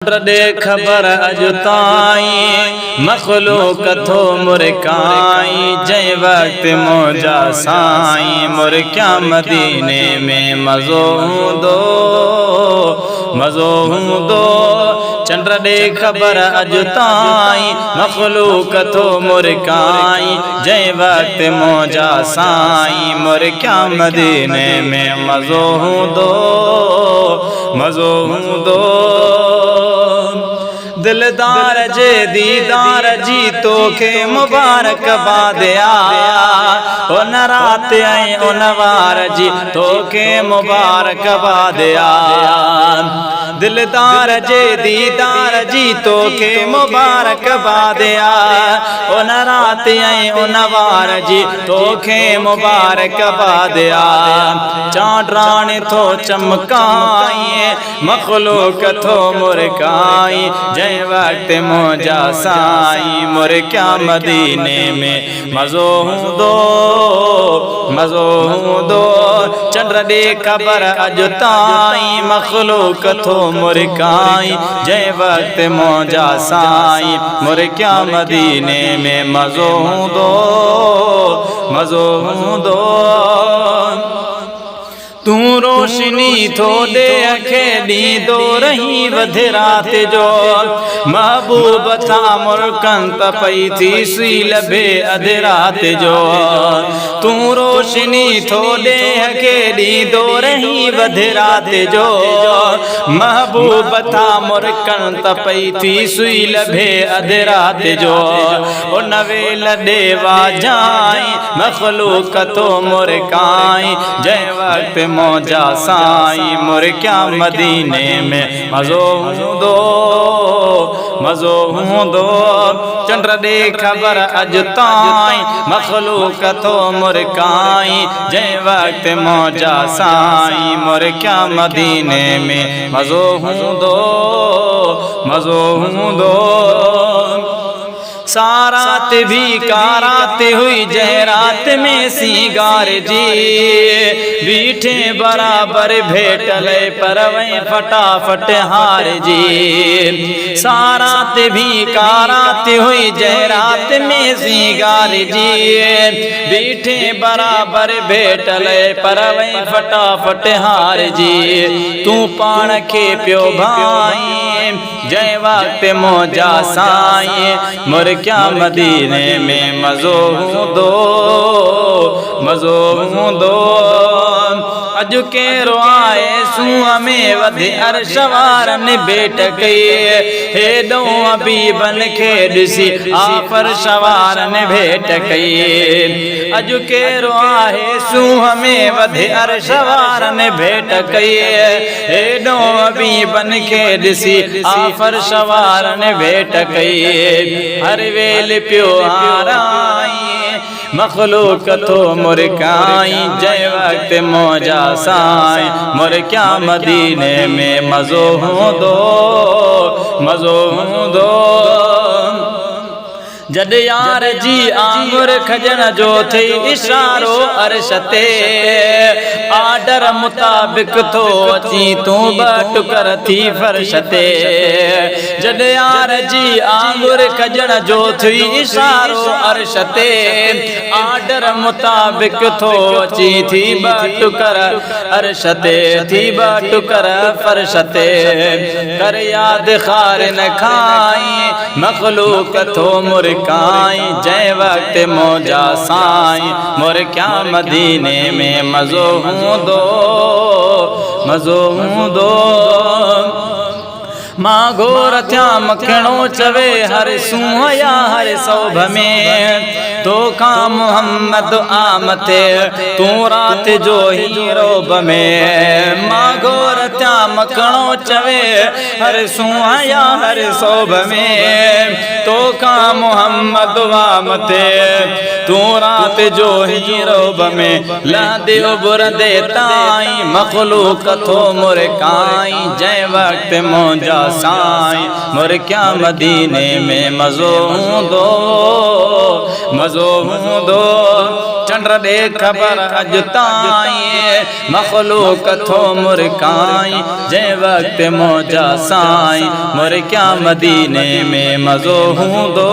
चंड दे खबर अजु ताईं मखलूक थो मुरकाई जै वक्त मौजा साईं मुरकिया मदीने में मज़ो हूंदो मज़ो हूंदो चंड दे खबर अजु ताईं मखलूक थो मुरकाई जै वक्त मौजा साईं मुरकिया मदीने में मज़ो हूंदो मज़ो हूंदो दिलदार जे दीदार जी तोखे मुबारकबाद उन रात ऐं उन वार जी तोखे मुबारकबाद दिलदार जे दीदार जी तोखे मुबारकबाद उन रात ऐं उन वार जी तोखे मुबारकबाद चांडराण थो चमकाई मखलूक थो मुरकाई जै वक्त मौजा साईं मुरकिया मदीने में मज़ो हूंदो मज़ो हूंदो चंड दे खबर अजु ताईं मखलूक थो मुरकाई जै वक्त मौजा साईं मुरकिया मदीने में मज़ो हूंदो मज़ो हूंदो तू रोशनी थो दे अखे ॾींदो रही वधे रात जो महबूब था मुल्कन त पई थी सुई लभे अधे रात जो तू रोशनी थो दे अखे ॾींदो रही वधे रात जो महबूब था मुल्कन त पई थी सुई लभे अधे रात जो उन वेल ॾे वाजाई मखलूक थो मुरकाई जै वक्त मौजा साईं मुरकिया मदीने में मज़ो हूंदो मज़ो हूंदो चंड दे खबर अजु ताईं मखलूक थो मुरकाई जै वक्त मौजा साईं मुरकिया मदीने में मज़ो हूंदो मज़ो हूंदो सारात भी कारात हुई जै रात में सीगार जी बीठे बराबर भेटल परवें फटाफट हार जी सारात भी कारात हुई जै रात में सीगार जी बीठे बराबर भेटल परवें फटाफट हार जी तू पाण के पियो भाई जै वक्त मौजा साईं मुरकिया मदीने में मज़ो हूंदो मज़ो हूंदो अजु केरो आए सूंह में वधे अर्श वारनि भेट कई हेॾो हबीबन खे ॾिसी फर्श वारनि भेट कई अजु केरो आहे सूंह में वधे अर्श वारनि भेट कई हेॾो हबीबन खे ॾिसी फर्श वारनि भेट कई हर वेल पियो हाराई मखलूक थो मुरकाई जै वक्त मौजा साईं मुरकिया मदीने में मज़ो हूंदो मज़ो हूंदो जद यार जी आंगुर खजन जो थी इशारो अर्श ते आर्डर मुताबिक थो अची तू बटुकर थी फर्श ते जद यार जी आंगुर खजन जो थी इशारो अर्श ते आर्डर मुताबिक थो अची थी बटुकर अर्श ते थी बटुकर फर्श ते कर याद खार न खाई मखलूक थो मुरकाई जै वक्त मौजा साईं मुरकिया मदीने में मज़ो हूंदो मज़ो हूंदो मां घोर थिया मखणो चवे हर सूंह या हर सौभ में तोखा मोहम्मद आमते तू रात जो ही रोब में मां घोर थिया मखणो चवे हर सूंह या हर सौभ में तोखा मोहम्मद आमते तू रात जो ही रोब में लहदे उबरदे ताई मखलूक थो मुरकाई जै वक्त मौजा साईं मुरकिया मदीने में मज़ो हूंदो मज़ो हूंदो चंड दे खबर अज ताई मखलूक थो मुरकाई जे वक्त मौजा साई मुर क्या मदीने में मज़ो हूंदो